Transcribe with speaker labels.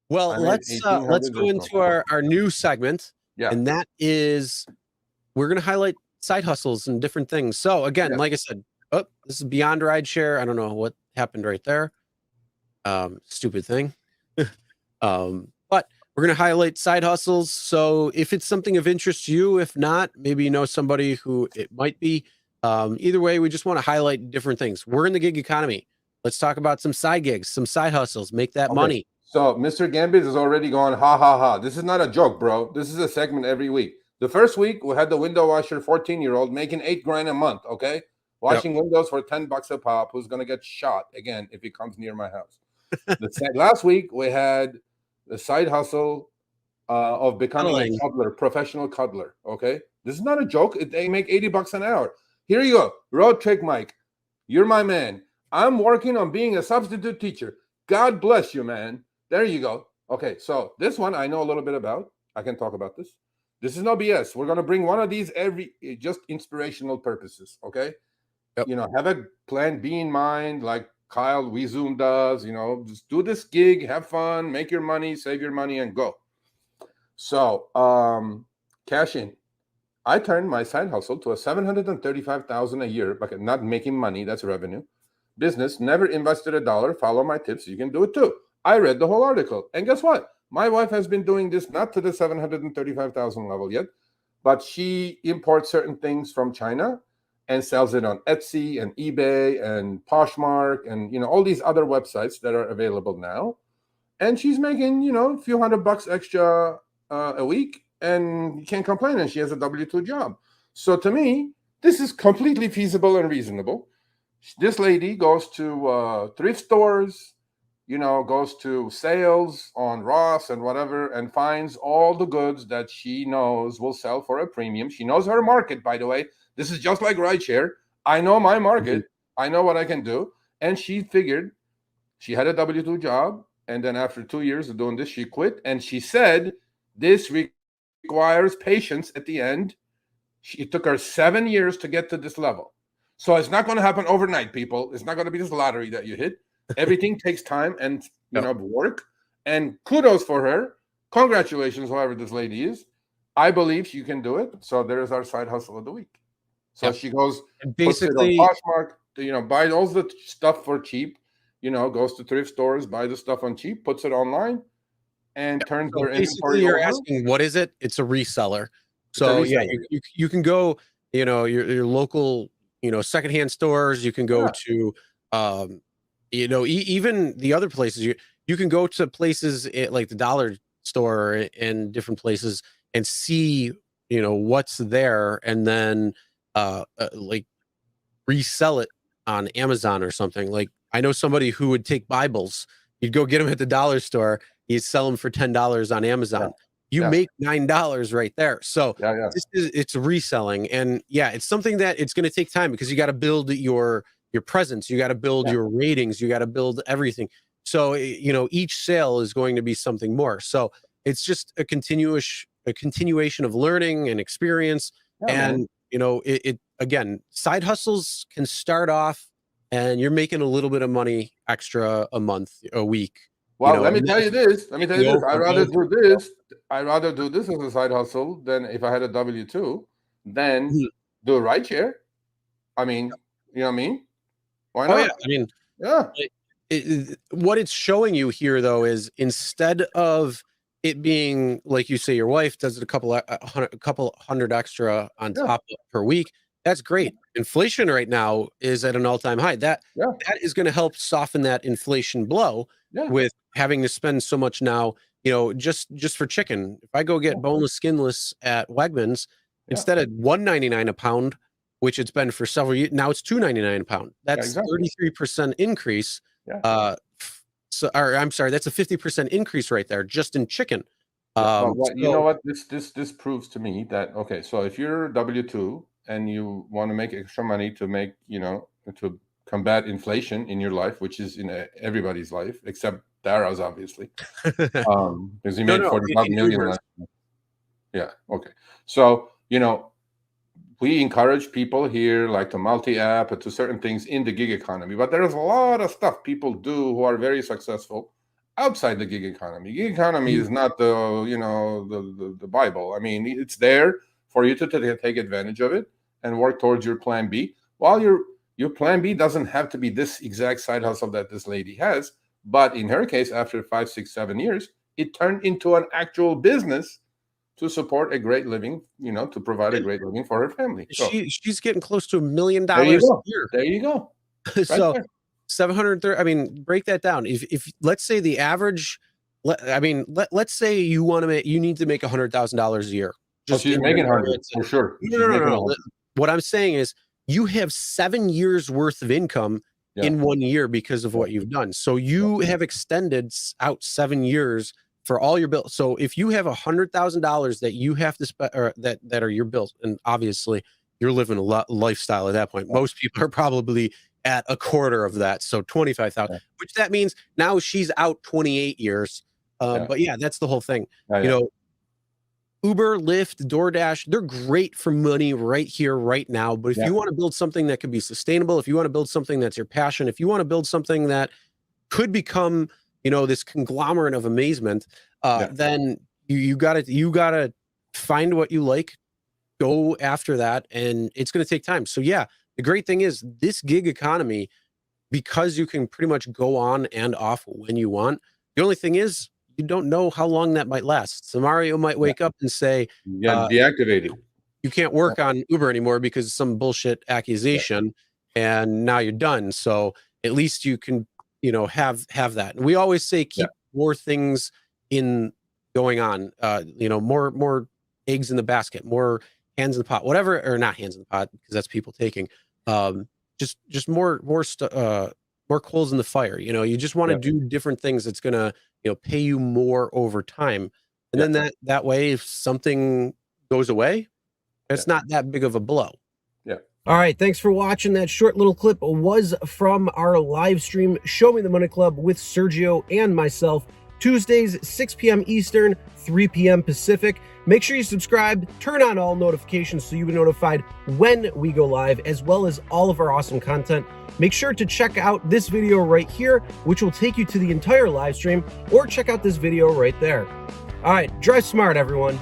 Speaker 1: Well,
Speaker 2: I made
Speaker 1: let's
Speaker 2: 1,800
Speaker 1: go
Speaker 2: or
Speaker 1: into
Speaker 2: so.
Speaker 1: our new segment,
Speaker 2: Yeah.
Speaker 1: and that is we're going to highlight side hustles and different things. So again,
Speaker 2: Yeah.
Speaker 1: like I said, this is beyond RideShare. I don't know what happened right there. Stupid thing. But we're going to highlight side hustles. So if it's something of interest to you, if not, maybe you know somebody who it might be. Either way, we just want to highlight different things. We're in the gig economy. Let's talk about some side gigs, some side hustles, make that
Speaker 2: Okay.
Speaker 1: money.
Speaker 2: So Mr. Gambit is already going, ha ha ha. This is not a joke, bro. This is a segment every week. The first week we had the window washer 14-year-old making $8,000 a month. Okay. Washing windows for $10 a pop, who's gonna get shot again if he comes near my house. Last week we had the side hustle of becoming a cuddler, professional cuddler. Okay. This is not a joke. They make $80 an hour. Here you go. Road trick, Mike. You're my man. I'm working on being a substitute teacher. God bless you, man. There you go. Okay, so this one I know a little bit about. I can talk about this. This is no BS. We're going to bring one of these just inspirational purposes, okay?
Speaker 1: Yep.
Speaker 2: You know, have a plan B in mind, like Kyle WeZoom does. You know, just do this gig, have fun, make your money, save your money, and go. So, cash in. I turned my side hustle to a $735,000 a year, but not making money. That's revenue. Business, never invested a dollar. Follow my tips. You can do it too. I read the whole article. And guess what? My wife has been doing this, not to the 735,000 level yet, but she imports certain things from China and sells it on Etsy and eBay and Poshmark and, you know, all these other websites that are available now. And she's making, you know, a few $100 extra a week, and you can't complain. And she has a W-2 job. So to me, this is completely feasible and reasonable. This lady goes to thrift stores, you know, goes to sales on Ross and whatever, and finds all the goods that she knows will sell for a premium. She knows her market, by the way. This is just like RideShare. I know my market. Mm-hmm. I know what I can do. And she figured she had a W-2 job. And then after 2 years of doing this, she quit. And she said, this requires patience at the end. It took her 7 years to get to this level. So it's not going to happen overnight, people. It's not going to be this lottery that you hit. Everything takes time and, you know, work. And kudos for her. Congratulations, whoever this lady is. I believe she can do it. So there's our side hustle of the week. So she goes, basically, puts it on Poshmark, you know, buy all the stuff for cheap, you know, goes to thrift stores, buys the stuff on cheap, puts it online, and turns their inventory
Speaker 1: you're
Speaker 2: over.
Speaker 1: asking, what is it? It's a reseller. So yeah, you can go, you know, your local, you know, secondhand stores. You can go to, you know, even the other places. You can go to places like the dollar store and different places and see, you know, what's there, and then like resell it on Amazon or something. Like I know somebody who would take Bibles. You'd go get them at the dollar store. You sell them for $10 on Amazon. You make $9 right there. So it's reselling, and it's something that it's going to take time because you got to build your presence, you got to build your ratings, you got to build everything. So you know, each sale is going to be something more. So it's just a continuation of learning and experience, and you know, it again, side hustles can start off, and you're making a little bit of money extra a month, a week.
Speaker 2: Well, you know, let me tell you this. I'd rather do this. I'd rather do this as a side hustle than if I had a W-2, than do a RideShare. I mean, you know what I mean? Why not?
Speaker 1: I mean, what it's showing you here, though, is instead of it being like you say, your wife does it a couple hundred extra on top per week. That's great. Inflation right now is at an all-time high. That is going to help soften that inflation blow with having to spend so much now. You know, just for chicken. If I go get boneless, skinless at Wegmans, instead of $1.99 a pound, which it's been for several years, now it's $2.99 a pound. That's 33% increase. So, or I'm sorry, that's a 50% increase right there just in chicken.
Speaker 2: You know what? This proves to me that so if you're W-2 and you want to make extra money to make, you know, to combat inflation in your life, which is in everybody's life except Dara's, obviously, because he made 45 million last year. Yeah. Okay. So, you know, we encourage people here like to multi-app and to certain things in the gig economy, but there's a lot of stuff people do who are very successful outside the gig economy. Gig economy is not the Bible. I mean, it's there for you to take advantage of it and work towards your plan B. While your plan B doesn't have to be this exact side hustle that this lady has, but in her case, after 5, 6, 7 years, it turned into an actual business to support a great living, to provide a great living for her family. So
Speaker 1: she's getting close to $1 million a year.
Speaker 2: There you go.
Speaker 1: So right 730. I mean, break that down. If let's say the average, let's say you need to make $100,000 a year.
Speaker 2: She's making 100 for sure.
Speaker 1: No. What I'm saying is you have 7 years worth of income in 1 year because of what you've done. So you have extended out 7 years for all your bills. So if you have $100,000 that you have to spend, or that are your bills, and obviously you're living a lifestyle at that point. Most people are probably at a quarter of that, so 25,000. Which that means now she's out 28 years. But yeah, that's the whole thing. Uber, Lyft, Doordash, they're great for money right here, right now. But if you want to build something that can be sustainable, if you want to build something that's your passion, if you want to build something that could become this conglomerate of amazement, then you gotta find what you like, go after that, and it's going to take time. So yeah, the great thing is this gig economy, because you can pretty much go on and off when you want. The only thing is you don't know how long that might last. So Mario might wake up and say,
Speaker 2: deactivated.
Speaker 1: You can't work on Uber anymore because of some bullshit accusation, and now you're done. So at least you can have that. And we always say keep more things going on, more eggs in the basket, more hands in the pot, whatever, or not hands in the pot, because that's people taking, just more coals in the fire. You just want to do different things that's going to, pay you more over time. And then that way, if something goes away, it's not that big of a blow. All right, thanks for watching. That short little clip was from our live stream, Show Me the Money Club with Sergio and myself, Tuesdays, 6 p.m. Eastern, 3 p.m. Pacific. Make sure you subscribe, turn on all notifications so you'll be notified when we go live, as well as all of our awesome content. Make sure to check out this video right here, which will take you to the entire live stream, or check out this video right there. All right, drive smart, everyone.